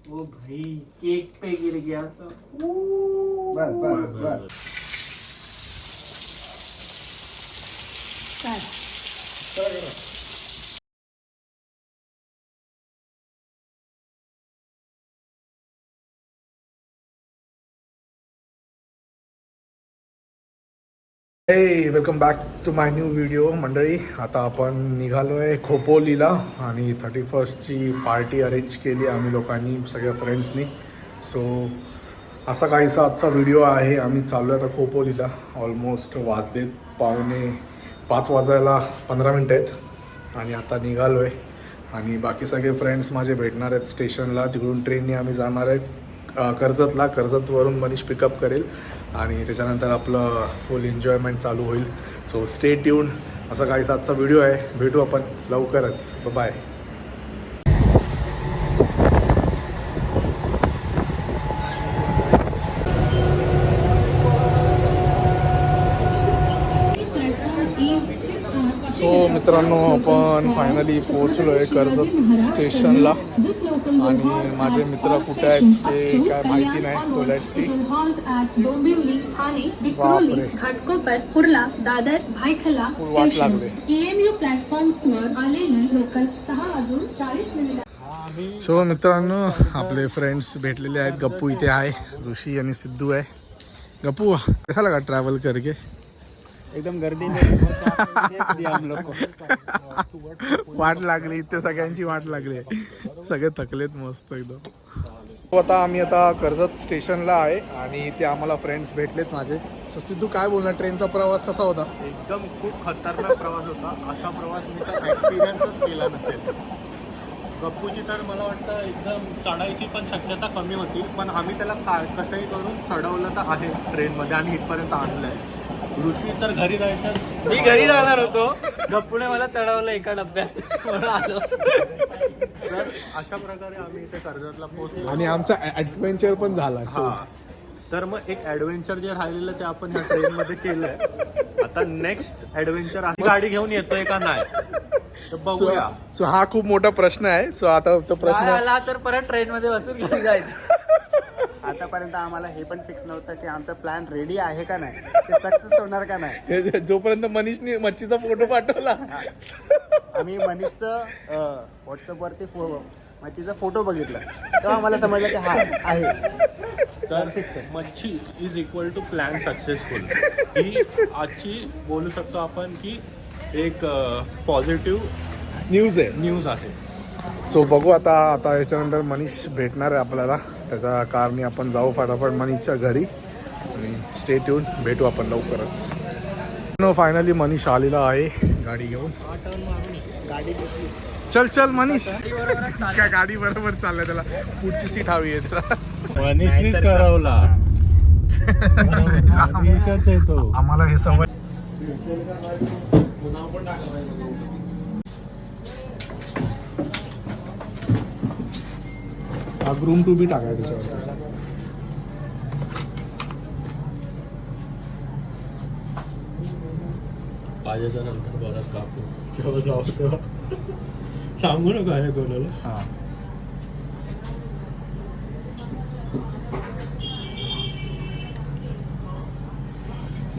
ओ भाई केक पे गिर गया सब। बस बस बस हे welcome back to my new video मंडळी. आता आपण निघालो आहे खोपोलीला आणि 31ची पार्टी अरेंज केली आम्ही लोकांनी सगळ्या फ्रेंड्सनी. सो असा काहीसा आजचा व्हिडिओ आहे. आम्ही चाललो आहे आता खोपोलीला. ऑलमोस्ट वाजलेत 4:45 वाजायला 15 मिनटं आहेत आणि आता निघालो आहे. आणि बाकी सगळे फ्रेंड्स माझे भेटणार आहेत स्टेशनला. तिकडून ट्रेनने आम्ही जाणार आहे कर्जतला. कर्जतवरून मनीष पिकअप करेल आणि त्याच्यानंतर आपलं फुल एन्जॉयमेंट चालू होईल. So stay tune. असा काहीसा आजचा व्हिडिओ आहे. भेटू आपण लवकरच. बाय. सो मित्रांनो आपण फायनली पोहोचलो आहे कर्जत स्टेशनला आणि माझे मित्र कुठे आहेत ते काय माहिती नाही. So let's see. बापरे घाटकोपर कुर्ला दादर भायखला वाट लागले. EMU प्लॅटफॉर्मवर आलेली लोकल 6:40. सो मित्रांनो आपले फ्रेंड्स भेटलेले आहेत. गप्पू इथे आहे, ऋषी आणि सिद्धू आहे. गप्पू कसा लगा ट्रॅव्हल करके? एकदम गर्दी में हम लोग को वाट लागली इथे, सगळ्यांची वाट लागली. सगळे थकलेत मस्त एकदम. तो आता कर्जत स्टेशनला आहे आणि इथे आम्हाला फ्रेंड्स भेटलेत माझे. सो सिद्धू काय बोलणार, ट्रेनचा प्रवास कसा होता? एकदम खूप खतरनाक प्रवास होता. असा प्रवास मी तर एक्सपिरियन्सच केला नसेल. गप्पूची तर मला वाटतं एकदम चढायची पण शक्यता कमी होती, पण आम्ही त्याला कसंही करून चढवलं तर आहे ट्रेनमध्ये आणि इथपर्यंत आणलं आहे. ऋषी तर घरी जायचं, मी घरी जाणार होतो. गप्पूने मला चढवलं एका डब्यात म्हणून आलो. तर अशा प्रकारे आम्ही इथे कर्जतला पोहोचलो आणि आमचा ॲडव्हेंचर पण झाला. हा, तर मग एक ॲडव्हेंचर जे राहिलेलं ते आपण ह्या ट्रेनमध्ये केलंय. आता नेक्स्ट ॲडव्हेंचर आहे, गाडी घेऊन येतोय का नाही तर बघूया. सो हा खूप मोठा प्रश्न आहे. सो आता तो प्रश्न आला तर परत ट्रेनमध्ये बसून घरी जायचं. आतापर्यंत आम्हाला हे पण फिक्स नव्हतं की आमचा प्लॅन रेडी आहे का नाही, ते सक्सेस होणार का नाही. जोपर्यंत मनीषने मच्छीचा फोटो पाठवला, आम्ही मनीषचं व्हॉट्सअपवरती मच्छीचा फोटो बघितला तेव्हा आम्हाला समजलं की हा आहे. तर फिक्स आहे, मच्छी is equal to plan successful. ही आजची बोलू शकतो आपण की एक पॉझिटिव्ह न्यूज आहे. सो बघू आता याच्यानंतर मनीष भेटणार आहे आपल्याला. त्याच्या कारने आपण जाऊ फटाफट मनीषच्या घरी आणि स्टे ट्यून. भेटू आपण लवकरच. फायनली मनीष आलेला आहे गाडी घेऊन. चल मनीष. काय गाडी बरोबर चाललंय, त्याला पुढची सीट हवी आहे त्याला. मनीषनीच करवला. आम्हाला हे सवय. हा ग्रूम टू बी टाकाय त्याच्यावर. पाहिजेच्या नंतर बरंच कापू जेव्हा जाऊ तेव्हा सांगू नका आहे कोणाला. हा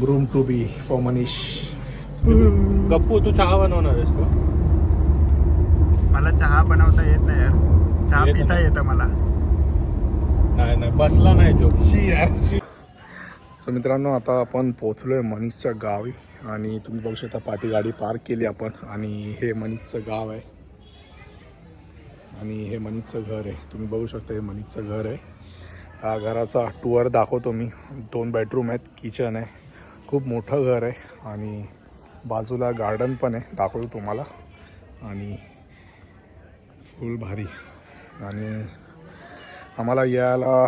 groom to be for Manish. Gappu तू चहा बनवणार आहेस का? मला चहा बनवता येत नाही यार. चहा येत पिता नाही. येतं मला. नाही बसला नाही जो. तर मित्रांनो आता आपण पोहोचलोय मनीषच्या गावी आणि तुम्ही बघू शकता पाठी गाडी पार्क केली आपण. आणि हे मनीषचं गाव आहे आणि हे मनीषचं घर आहे. तुम्ही बघू शकता हे मनीषचं घर आहे. हा घराचा टूअर दाखवतो मी. 2 बेडरूम आहेत, किचन आहे, खूप मोठं घर आहे आणि बाजूला गार्डन पण आहे, दाखवतो तुम्हाला. आणि फुल भारी. आणि आम्हाला यायला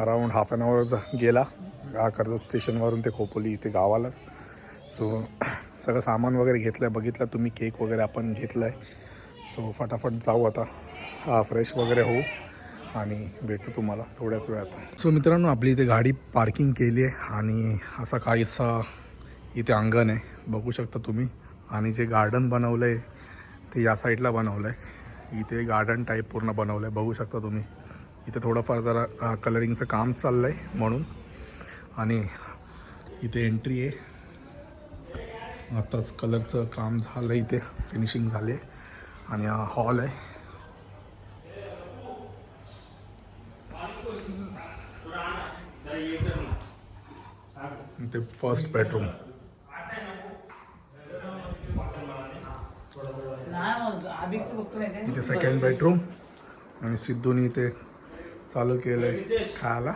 अराऊंड हाफ ॲन आवर गेला कर्जत स्टेशनवरून ते खोपोली इथे गावाला. सो सगळं सामान वगैरे घेतलं आहे, बघितलं तुम्ही. केक वगैरे आपण घेतलं आहे. सो फटाफट जाऊ आता, फ्रेश वगैरे होऊ आणि भेटतो तुम्हाला थोड्याच वेळात. सो मित्रांनो आपली इथे गाडी पार्किंग केली आहे आणि असा काहीसा इथे अंगण आहे, बघू शकता तुम्ही. आणि जे गार्डन बनवलं आहे ते या साईडला बनवलं आहे. इथे गार्डन टाईप पूर्ण बनवलं आहे, बघू शकता तुम्ही. इथे थोडंफार जरा कलरिंगचं काम चाललं आहे म्हणून. आणि इथे एंट्री आहे. आताच कलरचं काम झालं आहे, इथे फिनिशिंग झाली आहे. आणि हा हॉल आहे. इथे फर्स्ट बेडरूम, इथे सेकंड बेडरूम. आणि सिद्धूने इथे चालू केलंय खायला.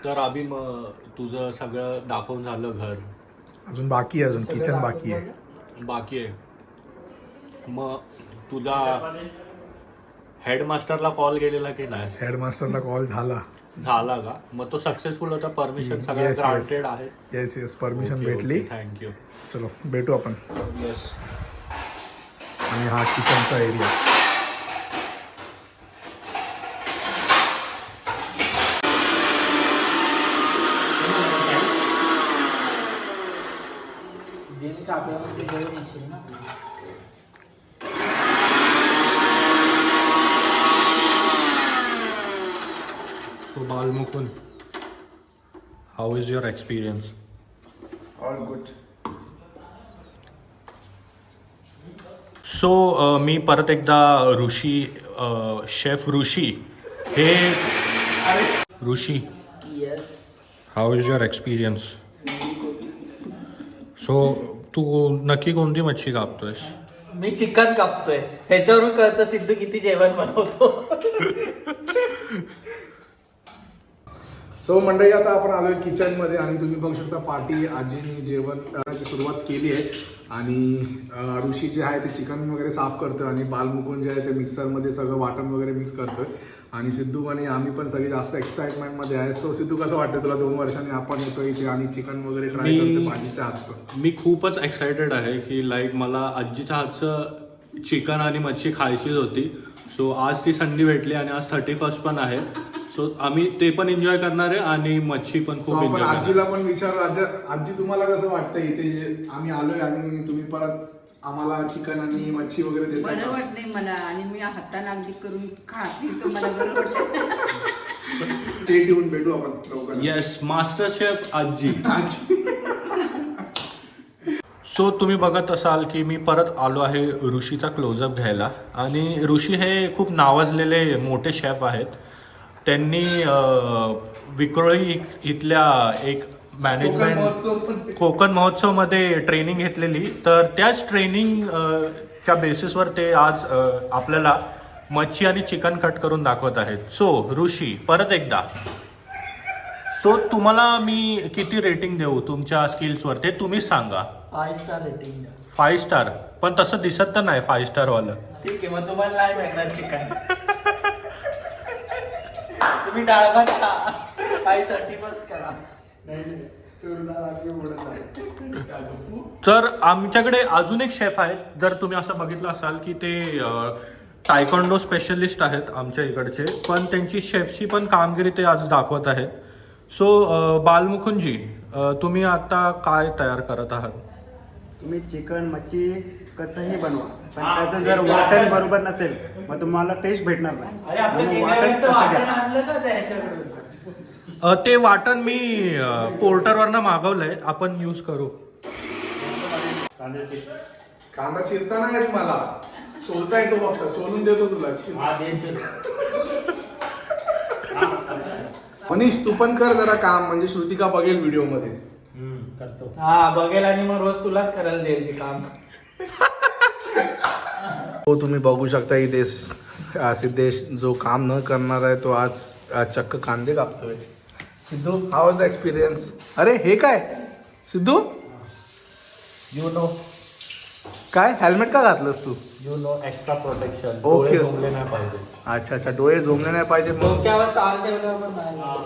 तर अभि मग तुझं सगळं दाखवून झालं घर? अजून बाकी आहे, अजून किचन बाकी आहे. बाकी आहे. मग तुझा हेडमास्टरला कॉल केलेला की नाही? हेडमास्टरला कॉल झाला. झाला का? मग तो सक्सेसफुल होता? परमिशन सगळं ग्रांटेड आहे? येस परमिशन भेटली. थँक्यू. चलो भेटू आपण. येस. आणि हा किचनचा area. So Balmukund, how is your experience? All good. So मी परत एकदा ऋषी, शेफ ऋषी हे Rishi, how is your experience? So तू नक्की कोणती मच्छी कापतोयस? मी चिकन कापतोय. ह्याच्यावरून कळतं सिद्धू किती जेवण बनवतो. सो मंडळी, आता आपण आलोय किचनमध्ये आणि तुम्ही बघू शकता पार्टी आजीने जेवण करण्याची सुरुवात केली आहे. आणि ऋषी जे आहे ते चिकन वगैरे साफ करतं आणि बालमुकुंद जे आहे ते मिक्सरमध्ये सगळं वाटण वगैरे मिक्स करतं. आणि सिद्धू आणि आम्ही पण सगळे जास्त एक्साइटमेंटमध्ये आहे. सो सिद्धू, कसं वाटतं तुला 2 वर्षांनी आपण येतो इथे आणि चिकन वगैरे ट्राय करतो आजीच्या हातचं? मी खूपच एक्सायटेड आहे की लाईक मला आजीच्या हातचं चिकन आणि मच्छी खायचीच होती. सो आज ती संधी भेटली आणि आज 31st पण आहे. सो आम्ही ते पण एन्जॉय करणार आहे आणि मच्छी पण खूप आपण एन्जॉय करणार. आजीला पण विचारू. आजी, तुम्हाला कसं वाटतं इथे आम्ही आलोय आणि तुम्ही परत आम्हाला चिकन आणि मच्छी वगैरे देता? बरं वाटतंय मला आणि मी हाताला अगदी करून खाते तर मला बरं वाटतं. ते देऊन भेटू आपण लवकर. येस, मास्टर शेफ आजी. सो तुम्ही बघत असाल की मी परत आलो आहे ऋषीचा क्लोजअप घ्यायला. आणि ऋषी हे खूप नावाजलेले मोठे शेफ आहेत. त्यांनी विक्रोळी इथल्या एक मॅनेजमेंट कोकण महोत्सवमध्ये ट्रेनिंग घेतलेली. तर त्याच ट्रेनिंग च्या बेसिसवर ते आज आपल्याला मच्छी आणि चिकन कट करून दाखवत आहेत. सो ऋषी, परत एकदा, सो तुम्हाला मी किती रेटिंग देऊ तुमच्या स्किल्सवर ते तुम्हीच सांगा. 5 स्टार रेटिंग. 5 स्टार? पण तसं दिसत तर नाही 5 स्टार वालं. ठीक आहे, मग तुम्हाला नाही मिळणार चिकन. तुम्ही डाळ भात खा. 5:30 करा. तर आमच्याकडे अजून एक शेफ आहेत. जर तुम्ही असं बघितलं असाल की ते टायकोंडो स्पेशलिस्ट आहेत आमच्या इकडचे, पण त्यांची शेफची पण कामगिरी ते आज दाखवत आहेत. सो बालमुकुंदजी, तुम्ही आता काय तयार करत आहात? तुम्ही चिकन मच्छी कसंही बनवा, पण त्याचं जर वाटण बरोबर नसेल मग तुम्हाला टेस्ट भेटणार नाही. अरे आपण म्हणून गेल्या वाटण वेळेस तर तसं वाटण घ्या. आणलं का त्याच्याकडून? ते वाटण मी पोर्टरवरनं मागवलंय, आपण यूज करू. कांदा चिरता नाही येत मला, सोलता येतो फक्त. सोलून देतो तुला. मनीष, तू पण कर जरा काम, म्हणजे श्रुतिका बघेल व्हिडिओ मध्ये. करतो. हा, बघेल आणि मग रोज तुलाच करायला देईल ते काम. हो, तुम्ही बघू शकता इथे सिद्धेश जो काम न करणार आहे तो आज चक्क कांदे कापतोय. Siddhu, how was the experience? अरे हे काय सिद्धू, यू नो काय हेल्मेट का घातलंस तू? You know extra protection. Okay. झोंबले नाही पाहिजे. अच्छा अच्छा, डोळे झोमले नाही पाहिजे. मग डोक्यावर साल ठेवल्यावर पण नाही.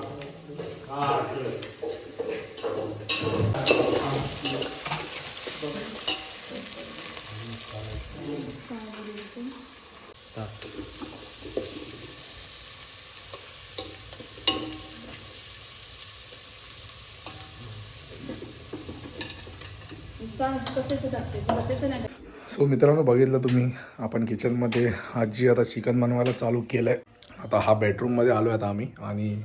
सो मित्रांनो, बघितलं तुम्ही, आपण किचनमध्ये आजी आता चिकन बनवायला चालू केलंय. आता हा बेडरूममध्ये आलो आहे आता आम्ही, आणि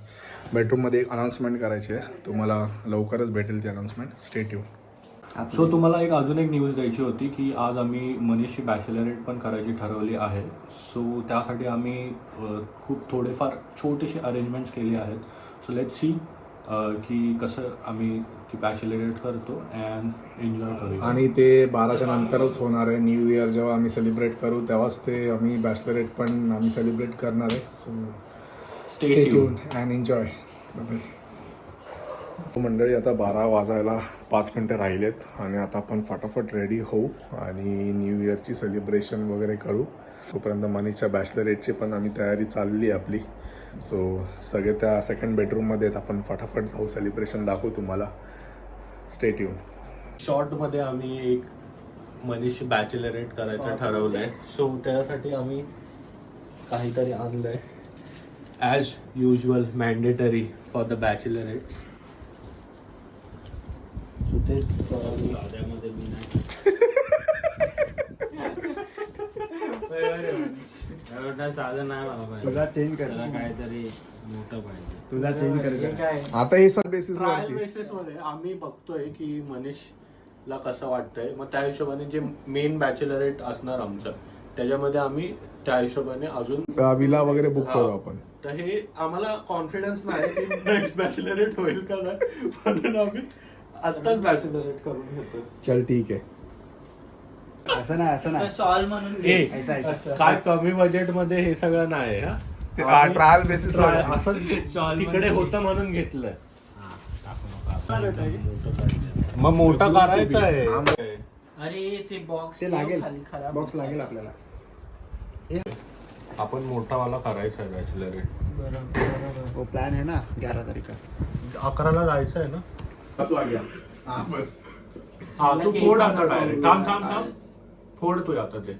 बेडरूममध्ये एक अनाऊन्समेंट करायची आहे. तुम्हाला लवकरच भेटेल ती अनाऊन्समेंट. Stay tune. सो तुम्हाला अजून एक न्यूज द्यायची होती की आज आम्ही मनीषची बॅचलरेट पण करायची ठरवली आहे. सो त्यासाठी आम्ही खूप थोडेफार छोटेसे अरेंजमेंट्स केले आहेत. सो लेट सी की कसं आम्ही ती बॅचलरेट करतो अँड एन्जॉय करू. आणि ते 12च्या नंतरच होणार आहे. न्यू इयर जेव्हा आम्ही सेलिब्रेट करू तेव्हाच ते आम्ही बॅचलरेट पण आम्ही सेलिब्रेट करणार आहे. So stay tune and enjoy. मंडळी, आता 12 वाजायला 5 मिनटं राहिलेत आणि आता आपण फटाफट रेडी होऊ आणि न्यू इयरची सेलिब्रेशन वगैरे करू. तोपर्यंत मनीषच्या बॅचलरेटची पण आम्ही तयारी चालली आहे आपली. सो सगळे त्या सेकंड बेडरूममध्ये आहेत. आपण फटाफट जाऊ, सेलिब्रेशन दाखवू तुम्हाला. Stay tune. शॉर्टमध्ये आम्ही एक मनीषची बॅचलरेट करायचं ठरवलं आहे. सो त्यासाठी आम्ही काहीतरी आणलं आहे as usual mandatory for the bachelorette. So ते साध्यामध्ये मी नाही साधं नाही मला पाहिजे. तुला चेंज कर, काहीतरी मोठं पाहिजे. तुला चेंज कर. आता हे सब बेसिस ट्रायल बेसिसमध्ये आम्ही बघतोय की मनीषला कसं वाटतंय, मग त्या हिशोबाने जे मेन बॅचलरेट असणार आमचं त्याच्यामध्ये आम्ही त्या हिशोबाने अजून विला वगैरे बुक करू आपण. तर हे आम्हाला कॉन्फिडन्स नाही की नेक्स्ट बॅचलरेट होईल का नाही, म्हणून आम्ही आत्ताच बॅचलरेट करून घेतो. चल ठीक आहे. असं नाही, असं नाही. शॉल म्हणून घे. ऐसा ऐसा. काय कमी बजेट मध्ये हे सगळं नाही. ट्रायल बेसिस असं तिकडे होतं म्हणून घेतलंय. मग मोठा करायचा आहे. अरे ते बॉक्स ते लागेल, खाली खराब बॉक्स लागेल आपल्याला. आपण मोठावाला करायचा आहे बॅचलरेट. वो प्लॅन आहे ना 11 तारीख. 11ला जायचं आहे ना. तू आ गया. बस. हा तू फोड आता डायरेक्ट. थांब फोड तू आता ते.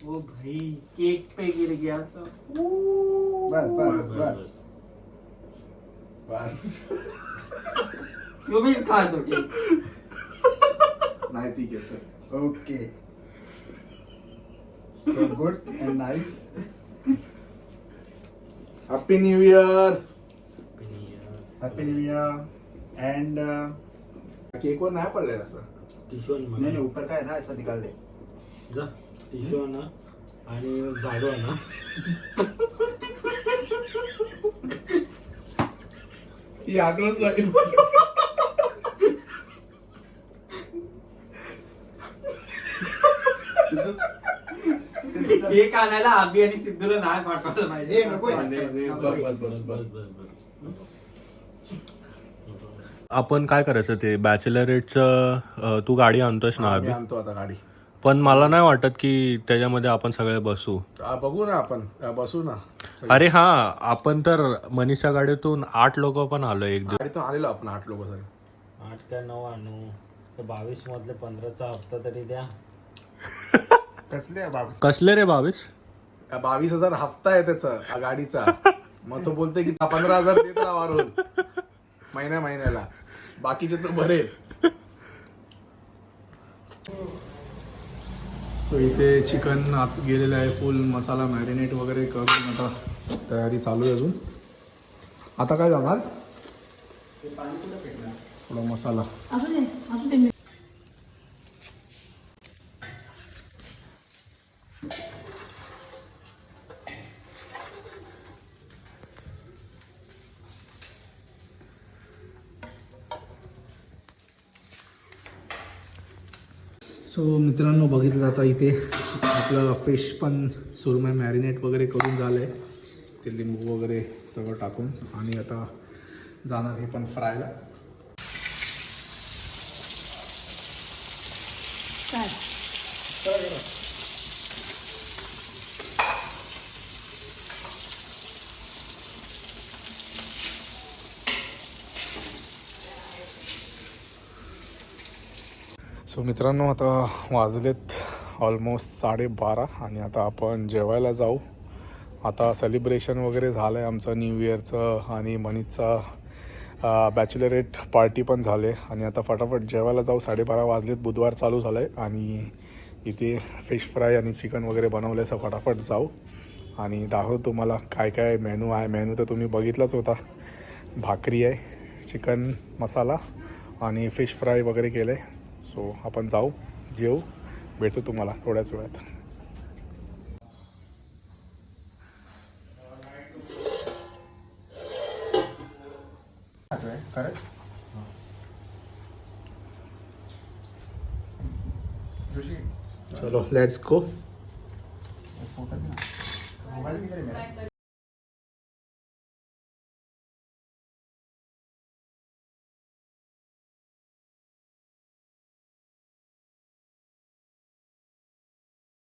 ओ भाई केक पे गिर गया सब. बस बस बस. बस. तुम्हीच खात होती. नाही ठीक आहे sir. Okay. Good and nice. Happy new year. Happy new year. End cake वर नाही पडलेला सर. टिश्यू नहीं नहीं ऊपर का है ना, ऐसा निकाल दे. जा टिश्यू आणा आणि झाडू आणा. ही आगळच लागेल. केक आणायला आबी आणि सिद्धूला नाही पाठवलं पाहिजे. आपण काय करायचं ते बॅचलरेटचं तू गाडी आणतोयस ना मी आणतो आता गाडी. पण मला नाही वाटत की त्याच्यामध्ये आपण सगळे बसू. बघू ना आपण, बसू ना. अरे हा, आपण तर मनीषच्या गाडीतून 8 लोक पण आलो एक दिवस. गाडीतून आलेलो आपण 8 लोक सगळे. 8 का 9 आणू. 22 मधले 15चा हप्ता तरी द्या. कसले बाबा. कसले रे 22? 22,000 हफ्ता आहे त्याचा गाडीचा. मग तो बोलते की 15,000 देत राहा वारून महिन्याला, बाकीचे तर भरेल. सो इथे चिकन आत गेलेलं आहे, फुल मसाला मॅरिनेट वगैरे करून आता तयारी चालू आहे अजून. आता काय जाणार, थोडा मसाला. सो मित्रांनो, बघितलं आता इथे आपलं फिश पण सुरमई मॅरिनेट वगैरे करून झालं आहे. ते लिंबू वगैरे सगळं टाकून, आणि आता जाणार हे पण फ्रायला. सो मित्रांनो, आता वाजलेत ऑलमोस्ट 12:30 आणि आता आपण जेवायला जाऊ. आता सेलिब्रेशन वगैरे झालं आहे आमचं न्यू इयरचं, आणि मनीषचा बॅचलरेट पार्टी पण झाले, आणि आता फटाफट जेवायला जाऊ. 12:30 वाजलेत, बुधवार चालू झालं आहे, आणि इथे फिश फ्राय आणि चिकन वगैरे बनवलं आहे. फटाफट जाऊ आणि दाखवतो तुम्हाला काय काय मेनू आहे. मेनू तर तुम्ही बघितलाच होता. भाकरी आहे, चिकन मसाला आणि फिश फ्राय वगैरे केलं आहे. सो आपण जाऊ, जेऊ, भेटतो तुम्हाला थोड्याच वेळात. खरंच चलो लेट्स गो. मोबाईल किधर है मेरा?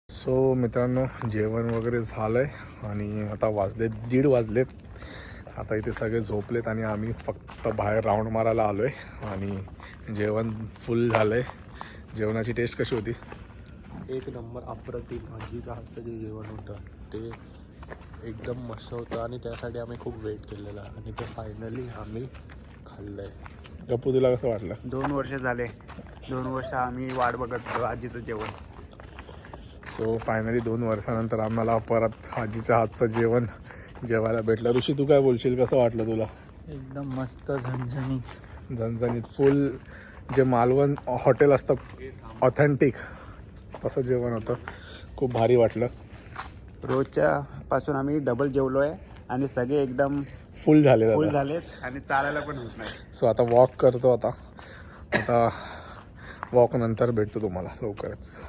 सो मित्रांनो, जेवण वगैरे झालं आहे आणि आता वाजलेत 1:30 वाजलेत. आता इथे सगळे झोपलेत आणि आम्ही फक्त बाहेर राऊंड मारायला आलो आहे. आणि जेवण फुल झालं आहे. जेवणाची टेस्ट कशी होती? एक नंबर अप्रतिम. आजीच्या हातचं जे जेवण होतं ते एकदम मस्त होतं आणि त्यासाठी आम्ही खूप वेट केलेला आणि ते फायनली आम्ही खाल्लं आहे. गप्पू, तुला कसं वाटलं? 2 वर्ष झाले. 2 वर्ष आम्ही वाट बघत होतो आजीचं जेवण. सो फायनली 2 वर्षानंतर आम्हाला परत आजीचं हातचं जेवण जेवायला भेटलं. ऋषी, तू काय बोलशील? कसं वाटलं तुला? एकदम मस्त झणझणीत. झणझणीत फुल जे मालवण हॉटेल असतं ऑथेंटिक तसं जेवण होतं. खूप भारी वाटलं. रोजच्या पासून आम्ही डबल जेवलो आहे आणि सगळे एकदम फुल झाले फुल दादा. झालेत आणि चालायला पण होत नाही. सो आता वॉक करतो. आता वॉक नंतर भेटतो तुम्हाला लवकरच.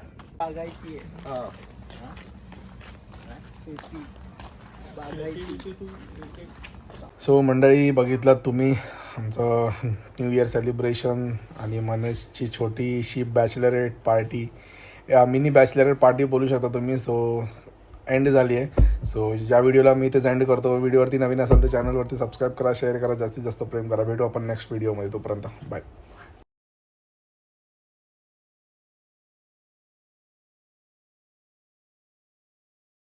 सो मंडळी, बघितलात तुम्ही आमचं न्यू इयर सेलिब्रेशन आणि मनसची छोटीशी बॅचलरेट पार्टी, मिनी बॅचलरेट पार्टी बोलू शकता तुम्ही. सो एंड झाली आहे. सो या व्हिडिओला मी इथेच एंड करतो. व्हिडिओवरती नवीन असेल तर चॅनलवरती सबस्क्राईब करा, शेअर करा, जास्तीत जास्त प्रेम करा. भेटू आपण नेक्स्ट व्हिडिओमध्ये. तोपर्यंत बाय.